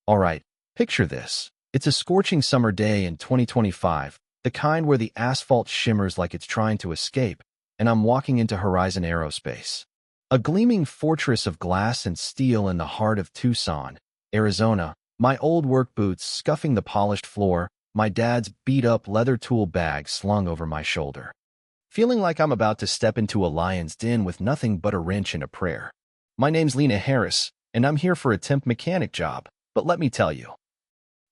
Alright, picture this. It's a scorching summer day in 2025, the kind where the asphalt shimmers like it's trying to escape, and I'm walking into Horizon Aerospace. A gleaming fortress of glass and steel in the heart of Tucson, Arizona, my old work boots scuffing the polished floor, my dad's beat-up leather tool bag slung over my shoulder. Feeling like I'm about to step into a lion's den with nothing but a wrench and a prayer. My name's Lena Harris, and I'm here for a temp mechanic job, but let me tell you,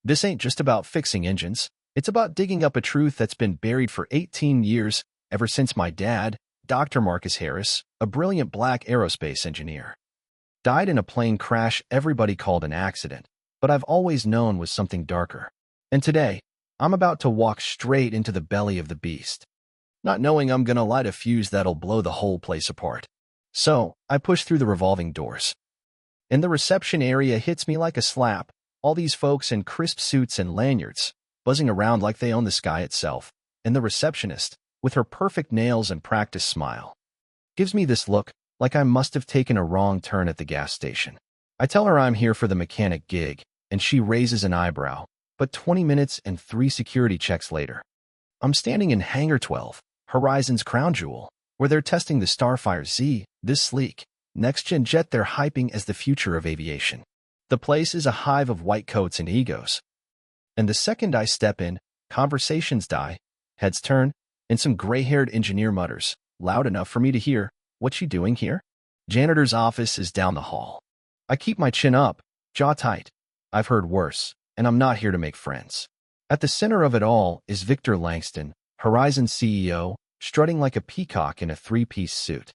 this ain't just about fixing engines. It's about digging up a truth that's been buried for 18 years, ever since my dad, Dr. Marcus Harris, a brilliant black aerospace engineer, died in a plane crash everybody called an accident, but I've always known was something darker. And today, I'm about to walk straight into the belly of the beast, not knowing I'm gonna light a fuse that'll blow the whole place apart. So, I push through the revolving doors. And the reception area hits me like a slap, all these folks in crisp suits and lanyards, buzzing around like they own the sky itself, and the receptionist, with her perfect nails and practiced smile, gives me this look like I must have taken a wrong turn at the gas station. I tell her I'm here for the mechanic gig, and she raises an eyebrow, but 20 minutes and 3 security checks later, I'm standing in Hangar 12, Horizon's crown jewel, where they're testing the Starfire Z, this sleek, next-gen jet they're hyping as the future of aviation. The place is a hive of white coats and egos. And the second I step in, conversations die, heads turn, and some gray-haired engineer mutters, loud enough for me to hear, "What's she doing here?" Janitor's office is down the hall. I keep my chin up, jaw tight. I've heard worse, and I'm not here to make friends. At the center of it all is Victor Langston, Horizon's CEO, strutting like a peacock in a 3-piece suit.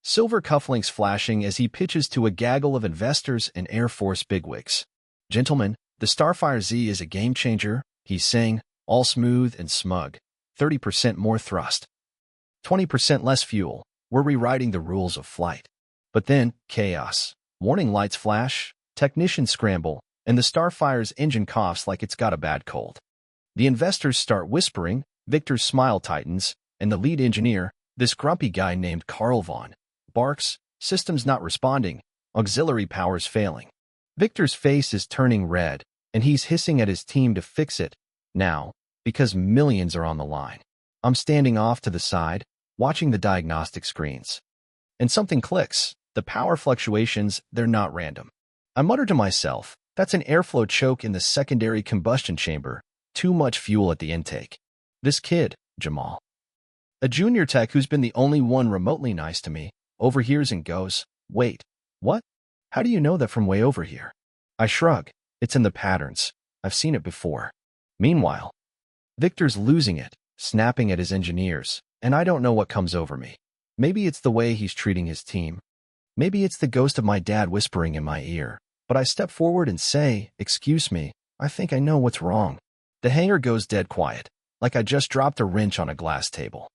Silver cufflinks flashing as he pitches to a gaggle of investors and Air Force bigwigs. "Gentlemen, the Starfire Z is a game-changer," he's saying, all smooth and smug. 30% more thrust. 20% less fuel. We're rewriting the rules of flight. But then, chaos. Warning lights flash, technicians scramble, and the Starfire's engine coughs like it's got a bad cold. The investors start whispering, Victor's smile tightens, and the lead engineer, this grumpy guy named Carl Vaughn, barks, "Systems not responding, auxiliary powers failing." Victor's face is turning red, and he's hissing at his team to fix it now, because millions are on the line. I'm standing off to the side, watching the diagnostic screens. And something clicks. The power fluctuations, they're not random. I mutter to myself, that's an airflow choke in the secondary combustion chamber, too much fuel at the intake. This kid, Jamal, a junior tech who's been the only one remotely nice to me, overhears and goes, "Wait, what? How do you know that from way over here?" I shrug. It's in the patterns. I've seen it before. Meanwhile, Victor's losing it, snapping at his engineers, and I don't know what comes over me. Maybe it's the way he's treating his team. Maybe it's the ghost of my dad whispering in my ear. But I step forward and say, "Excuse me, I think I know what's wrong." The hangar goes dead quiet, like I just dropped a wrench on a glass table.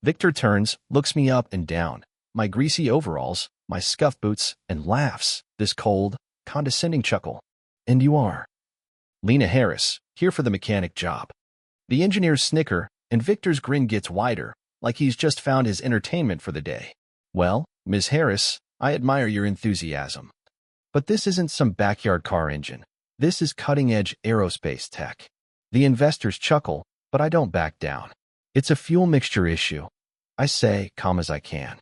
Victor turns, looks me up and down, my greasy overalls, my scuffed boots, and laughs, this cold, condescending chuckle. "And you are?" "Lena Harris, here for the mechanic job." The engineers snicker, and Victor's grin gets wider, like he's just found his entertainment for the day. "Well, Ms. Harris, I admire your enthusiasm. But this isn't some backyard car engine. This is cutting-edge aerospace tech." The investors chuckle, but I don't back down. "It's a fuel mixture issue," I say, calm as I can.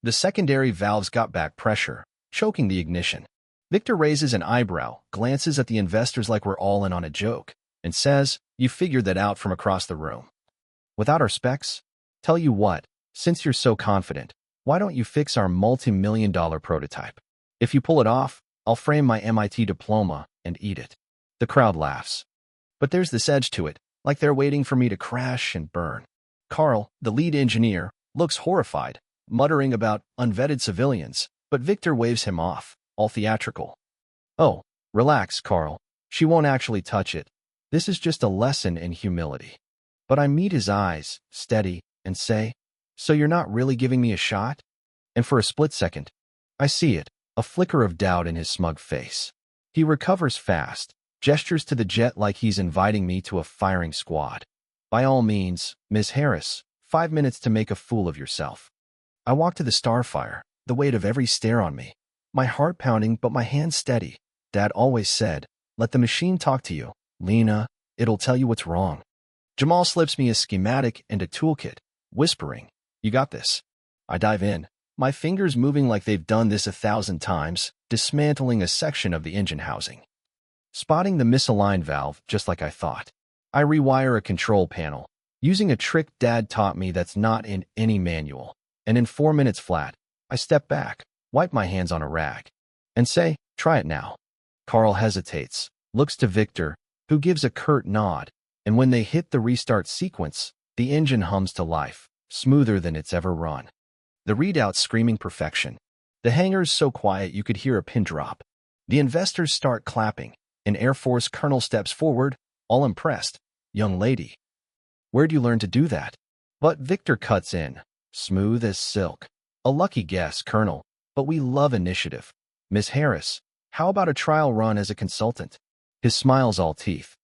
The secondary valves got back pressure, choking the ignition. Victor raises an eyebrow, glances at the investors like we're all in on a joke, and says, "You figured that out from across the room. Without our specs? Tell you what, since you're so confident, why don't you fix our multi-million-dollar prototype? If you pull it off, I'll frame my MIT diploma and eat it." The crowd laughs. But there's this edge to it, like they're waiting for me to crash and burn. Carl, the lead engineer, looks horrified, muttering about unvetted civilians, but Victor waves him off, all theatrical. "Oh, relax, Carl. She won't actually touch it. This is just a lesson in humility." But I meet his eyes, steady, and say, "So you're not really giving me a shot?" And for a split second, I see it, a flicker of doubt in his smug face. He recovers fast, gestures to the jet like he's inviting me to a firing squad. "By all means, Ms. Harris, 5 minutes to make a fool of yourself." I walk to the Starfire, the weight of every stare on me. My heart pounding, but my hands steady. Dad always said, Let the machine talk to you, Lena. It'll tell you what's wrong. Jamal slips me a schematic and a toolkit, whispering, "You got this." I dive in, my fingers moving like they've done this 1,000 times, dismantling a section of the engine housing. Spotting the misaligned valve, just like I thought. I rewire a control panel, using a trick Dad taught me that's not in any manual. And in 4 minutes flat, I step back, wipe my hands on a rag, and say, "Try it now." Carl hesitates, looks to Victor, who gives a curt nod, and when they hit the restart sequence, the engine hums to life, smoother than it's ever run. The readout screaming perfection. The hangar's so quiet you could hear a pin drop. The investors start clapping. An Air Force colonel steps forward, all impressed. "Young lady, where'd you learn to do that?" But Victor cuts in, smooth as silk. "A lucky guess, Colonel, but we love initiative. Miss Harris, how about a trial run as a consultant?" His smile's all teeth.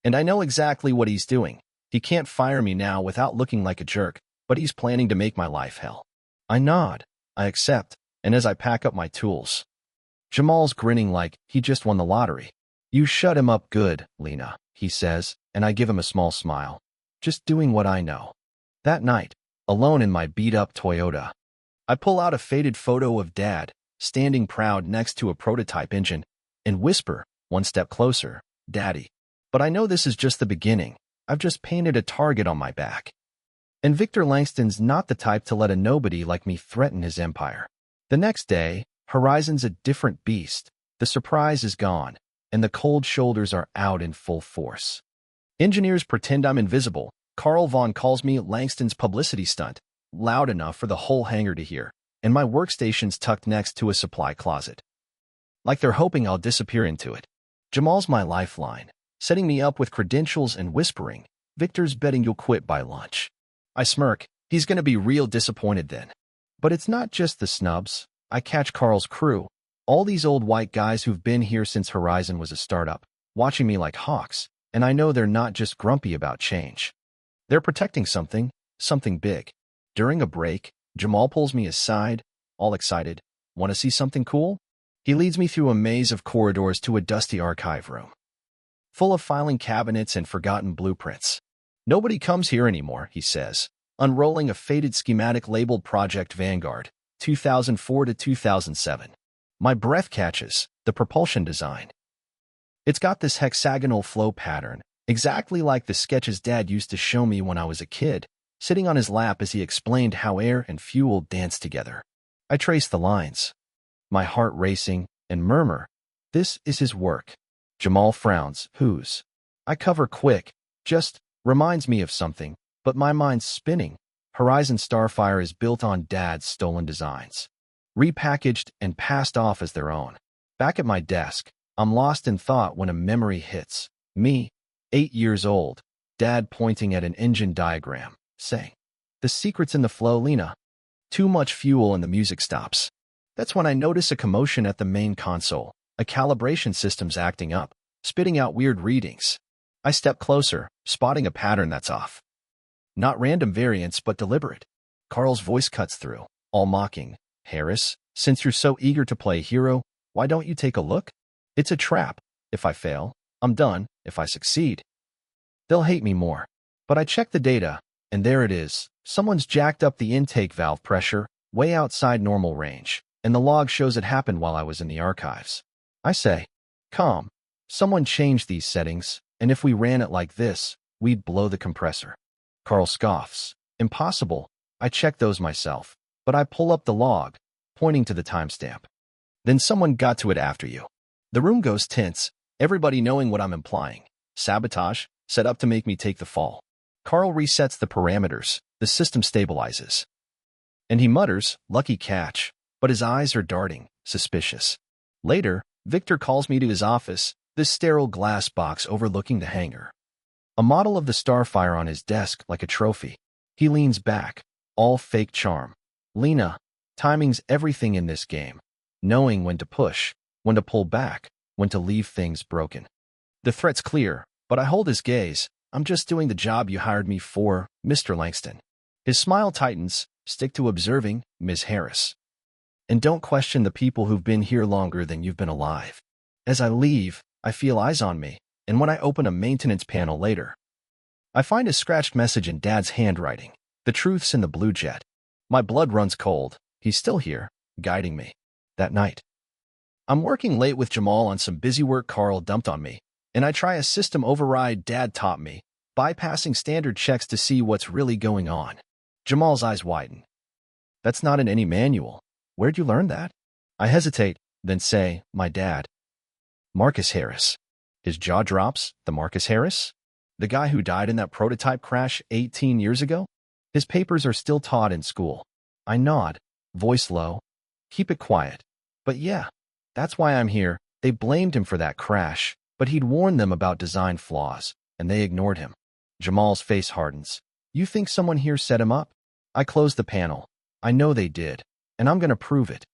And I know exactly what he's doing. He can't fire me now without looking like a jerk, but he's planning to make my life hell. I nod, I accept, and as I pack up my tools, Jamal's grinning like he just won the lottery. "You shut him up good, Lena," he says, and I give him a small smile. Just doing what I know. That night, alone in my beat-up Toyota, I pull out a faded photo of Dad, standing proud next to a prototype engine, and whisper, one step closer, "Daddy." But I know this is just the beginning. I've just painted a target on my back. And Victor Langston's not the type to let a nobody like me threaten his empire. The next day, Horizon's a different beast. The surprise is gone, and the cold shoulders are out in full force. Engineers pretend I'm invisible. Carl Vaughn calls me Langston's publicity stunt, loud enough for the whole hangar to hear, and my workstation's tucked next to a supply closet. Like they're hoping I'll disappear into it. Jamal's my lifeline, setting me up with credentials and whispering, "Victor's betting you'll quit by lunch." I smirk. He's gonna be real disappointed then. But it's not just the snubs. I catch Carl's crew, all these old white guys who've been here since Horizon was a startup, watching me like hawks, and I know they're not just grumpy about change. They're protecting something big. During a break, Jamal pulls me aside, all excited. "Want to see something cool?" He leads me through a maze of corridors to a dusty archive room, full of filing cabinets and forgotten blueprints. "Nobody comes here anymore," he says, unrolling a faded schematic labeled Project Vanguard, 2004 to 2007. My breath catches, the propulsion design. It's got this hexagonal flow pattern, exactly like the sketches Dad used to show me when I was a kid, sitting on his lap as he explained how air and fuel dance together. I trace the lines, my heart racing, and murmur, "This is his work." Jamal frowns. "Whose?" I cover quick, "Just reminds me of something," but my mind's spinning. Horizon Starfire is built on Dad's stolen designs, repackaged and passed off as their own. Back at my desk, I'm lost in thought when a memory hits. Me, 8 years old, Dad pointing at an engine diagram, saying, "The secret's in the flow, Lena." Too much fuel and the music stops. That's when I notice a commotion at the main console. A calibration system's acting up, spitting out weird readings. I step closer, spotting a pattern that's off. Not random variants, but deliberate. Carl's voice cuts through, all mocking. "Harris, since you're so eager to play hero, why don't you take a look? It's a trap. If I fail, I'm done. If I succeed, they'll hate me more." But I check the data, and there it is. Someone's jacked up the intake valve pressure, way outside normal range, and the log shows it happened while I was in the archives. I say, "Calm. Someone changed these settings, and if we ran it like this, we'd blow the compressor." Carl scoffs. "Impossible. I checked those myself." But I pull up the log, pointing to the timestamp. "Then someone got to it after you." The room goes tense, everybody knowing what I'm implying. Sabotage, set up to make me take the fall. Carl resets the parameters, the system stabilizes. And he mutters, "Lucky catch," but his eyes are darting, suspicious. Later, Victor calls me to his office, this sterile glass box overlooking the hangar. A model of the Starfire on his desk like a trophy. He leans back, all fake charm. "Lena, timing's everything in this game. Knowing when to push, when to pull back, when to leave things broken." The threat's clear, but I hold his gaze. "I'm just doing the job you hired me for, Mr. Langston." His smile tightens. "Stick to observing, Ms. Harris. And don't question the people who've been here longer than you've been alive." As I leave, I feel eyes on me, and when I open a maintenance panel later, I find a scratched message in Dad's handwriting. The truth's in the blue jet. My blood runs cold. He's still here, guiding me. That night, I'm working late with Jamal on some busy work Carl dumped on me, and I try a system override Dad taught me, bypassing standard checks to see what's really going on. Jamal's eyes widen. That's not in any manual. Where'd you learn that? I hesitate, then say, my dad. Marcus Harris. His jaw drops. The Marcus Harris? The guy who died in that prototype crash 18 years ago? His papers are still taught in school. I nod, voice low. Keep it quiet. But yeah, that's why I'm here. They blamed him for that crash, but he'd warned them about design flaws, and they ignored him. Jamal's face hardens. You think someone here set him up? I close the panel. I know they did, and I'm going to prove it.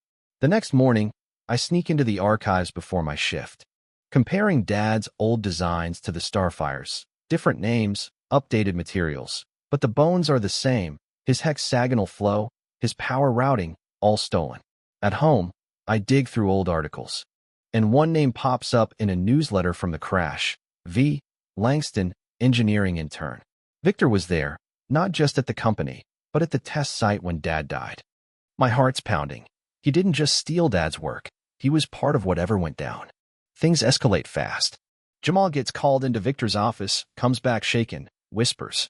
The next morning, I sneak into the archives before my shift, comparing Dad's old designs to the Starfire's. Different names, updated materials, but the bones are the same. His hexagonal flow, his power routing, all stolen. At home, I dig through old articles, and one name pops up in a newsletter from the crash. V. Langston, engineering intern. Victor was there, not just at the company, but at the test site when Dad died. My heart's pounding. He didn't just steal Dad's work. He was part of whatever went down. Things escalate fast. Jamal gets called into Victor's office, comes back shaken, whispers.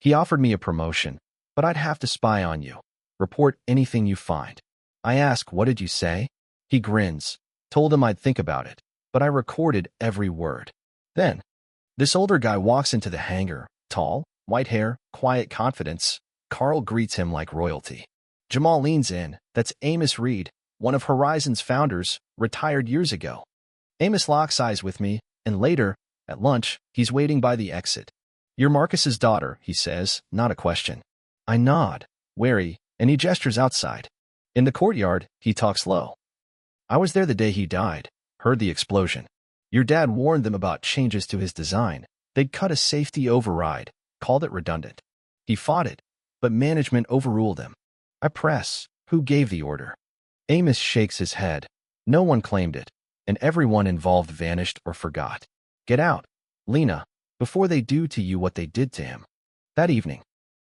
He offered me a promotion, but I'd have to spy on you. Report anything you find. I ask, what did you say? He grins. Told him I'd think about it, but I recorded every word. Then, this older guy walks into the hangar, tall, white hair, quiet confidence. Carl greets him like royalty. Jamal leans in. That's Amos Reed, one of Horizon's founders, retired years ago. Amos locks eyes with me, and later, at lunch, he's waiting by the exit. You're Marcus's daughter, he says, not a question. I nod, wary, and he gestures outside. In the courtyard, he talks low. I was there the day he died, heard the explosion. Your dad warned them about changes to his design. They'd cut a safety override, called it redundant. He fought it, but management overruled him. I press, who gave the order? Amos shakes his head. No one claimed it, and everyone involved vanished or forgot. Get out, Lena, before they do to you what they did to him. That evening,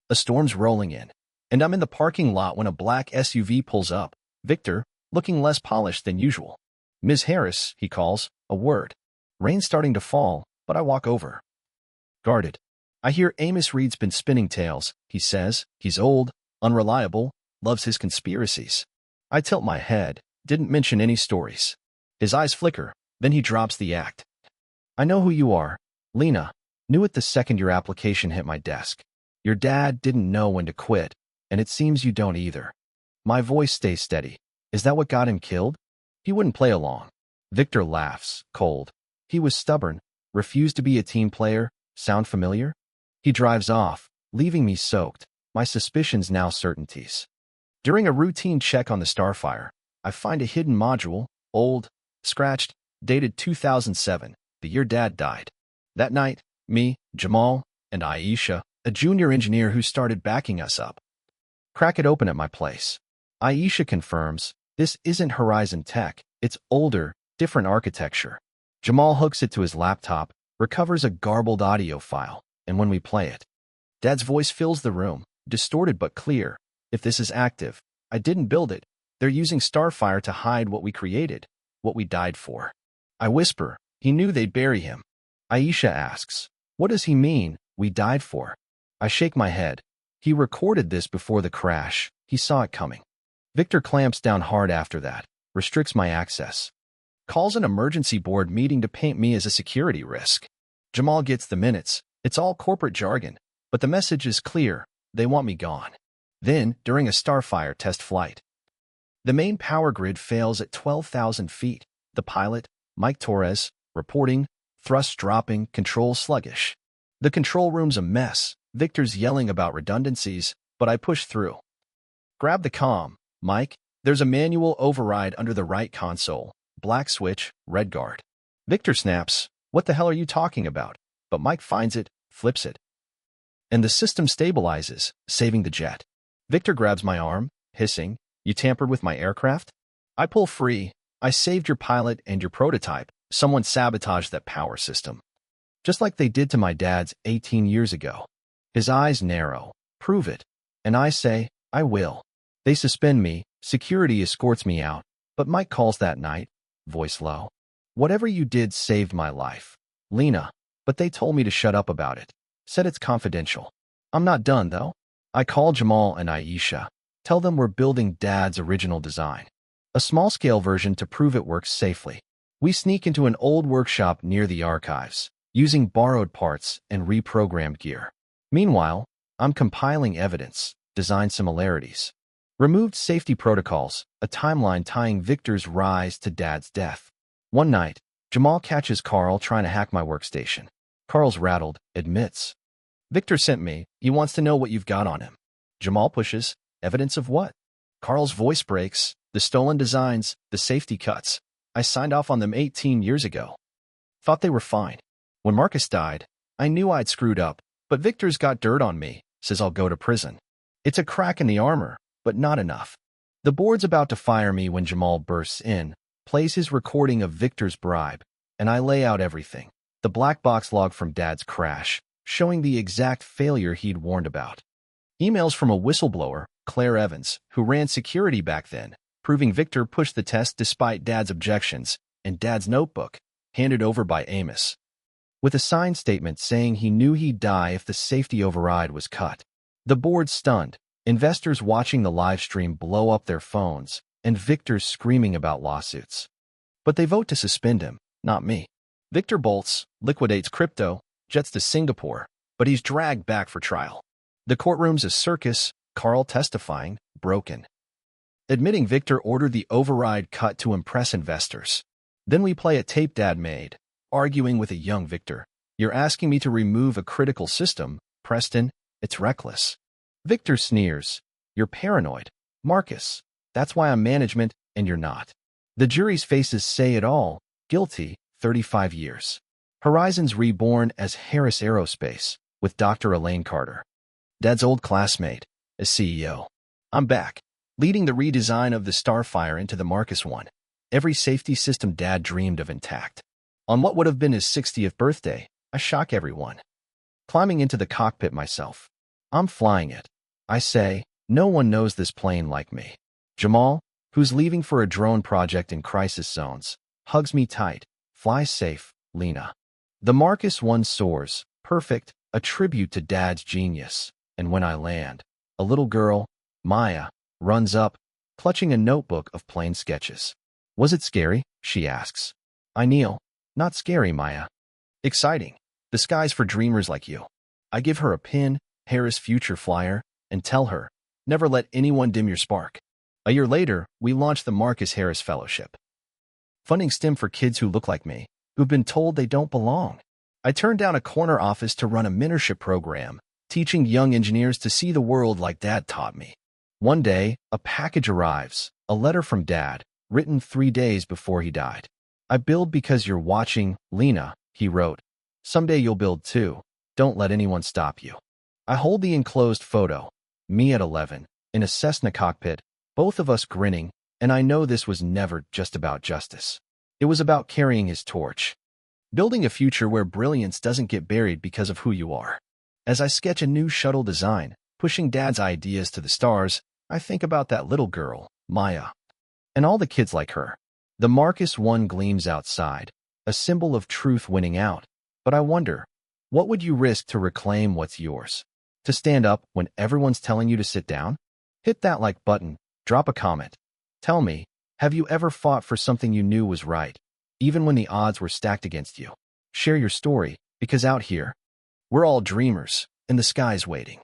a storm's rolling in, and I'm in the parking lot when a black SUV pulls up. Victor, looking less polished than usual. Ms. Harris, he calls, a word. Rain's starting to fall, but I walk over. Guarded. I hear Amos Reed's been spinning tales, he says. He's old, unreliable, loves his conspiracies. I tilt my head, didn't mention any stories. His eyes flicker, then he drops the act. I know who you are, Lena. Knew it the second your application hit my desk. Your dad didn't know when to quit, and it seems you don't either. My voice stays steady. Is that what got him killed? He wouldn't play along. Victor laughs, cold. He was stubborn, refused to be a team player. Sound familiar? He drives off, leaving me soaked, my suspicions now certainties. During a routine check on the Starfire, I find a hidden module, old, scratched, dated 2007, the year Dad died. That night, me, Jamal, and Aisha, a junior engineer who started backing us up, crack it open at my place. Aisha confirms, this isn't Horizon tech, it's older, different architecture. Jamal hooks it to his laptop, recovers a garbled audio file, and when we play it, Dad's voice fills the room, distorted but clear. If this is active, I didn't build it. They're using Starfire to hide what we created, what we died for. I whisper, he knew they'd bury him. Aisha asks, what does he mean, we died for? I shake my head. He recorded this before the crash. He saw it coming. Victor clamps down hard after that, restricts my access. Calls an emergency board meeting to paint me as a security risk. Jamal gets the minutes. It's all corporate jargon, but the message is clear. They want me gone. Then, during a Starfire test flight, the main power grid fails at 12,000 feet. The pilot, Mike Torres, reporting, thrust dropping, control sluggish. The control room's a mess. Victor's yelling about redundancies, but I push through. Grab the comm, Mike. There's a manual override under the right console. Black switch, red guard. Victor snaps, what the hell are you talking about? But Mike finds it, flips it, and the system stabilizes, saving the jet. Victor grabs my arm, hissing, you tampered with my aircraft? I pull free. I saved your pilot and your prototype. Someone sabotaged that power system. Just like they did to my dad's 18 years ago. His eyes narrow. Prove it. And I say, I will. They suspend me, security escorts me out, but Mike calls that night, voice low. Whatever you did saved my life. Lena. But they told me to shut up about it. Said it's confidential. I'm not done, though. I call Jamal and Aisha. Tell them we're building Dad's original design. A small-scale version to prove it works safely. We sneak into an old workshop near the archives, using borrowed parts and reprogrammed gear. Meanwhile, I'm compiling evidence, design similarities, removed safety protocols, a timeline tying Victor's rise to Dad's death. One night, Jamal catches Carl trying to hack my workstation. Carl's rattled, admits. Victor sent me. He wants to know what you've got on him. Jamal pushes. Evidence of what? Carl's voice breaks. The stolen designs, the safety cuts. I signed off on them 18 years ago. Thought they were fine. When Marcus died, I knew I'd screwed up, but Victor's got dirt on me, says I'll go to prison. It's a crack in the armor, but not enough. The board's about to fire me when Jamal bursts in, plays his recording of Victor's bribe, and I lay out everything. The black box log from Dad's crash, showing the exact failure he'd warned about. Emails from a whistleblower, Claire Evans, who ran security back then, proving Victor pushed the test despite Dad's objections, and Dad's notebook, handed over by Amos, with a signed statement saying he knew he'd die if the safety override was cut. The board stunned, investors watching the live stream blow up their phones, and Victor screaming about lawsuits. But they vote to suspend him, not me. Victor bolts, liquidates crypto, jets to Singapore, but he's dragged back for trial. The courtroom's a circus, Carl testifying, broken. Admitting Victor ordered the override cut to impress investors. Then we play a tape Dad made, arguing with a young Victor. You're asking me to remove a critical system, Preston. It's reckless. Victor sneers. You're paranoid. Marcus. That's why I'm management, and you're not. The jury's faces say it all. Guilty, 35 years. Horizons reborn as Harris Aerospace, with Dr. Elaine Carter. Dad's old classmate, as CEO. I'm back, leading the redesign of the Starfire into the Marcus one. Every safety system Dad dreamed of intact. On what would have been his 60th birthday, I shock everyone. Climbing into the cockpit myself. I'm flying it. I say, no one knows this plane like me. Jamal, who's leaving for a drone project in crisis zones, hugs me tight. Fly safe, Lena. The Marcus one soars, perfect, a tribute to Dad's genius. And when I land, a little girl, Maya, runs up, clutching a notebook of plain sketches. Was it scary? She asks. I kneel. Not scary, Maya. Exciting. The sky's for dreamers like you. I give her a pin, Harris Future Flyer, and tell her, never let anyone dim your spark. A year later, we launched the Marcus Harris Fellowship. Funding STEM for kids who look like me, who've been told they don't belong. I turned down a corner office to run a mentorship program, teaching young engineers to see the world like Dad taught me. One day, a package arrives, a letter from Dad, written 3 days before he died. I build because you're watching, Lena, he wrote. Someday you'll build too. Don't let anyone stop you. I hold the enclosed photo, me at 11, in a Cessna cockpit, both of us grinning, and I know this was never just about justice. It was about carrying his torch. Building a future where brilliance doesn't get buried because of who you are. As I sketch a new shuttle design, pushing Dad's ideas to the stars, I think about that little girl, Maya, and all the kids like her. The Marcus one gleams outside, a symbol of truth winning out. But I wonder, what would you risk to reclaim what's yours? To stand up when everyone's telling you to sit down? Hit that like button, drop a comment. Tell me, have you ever fought for something you knew was right, even when the odds were stacked against you? Share your story, because out here, we're all dreamers, and the sky's waiting.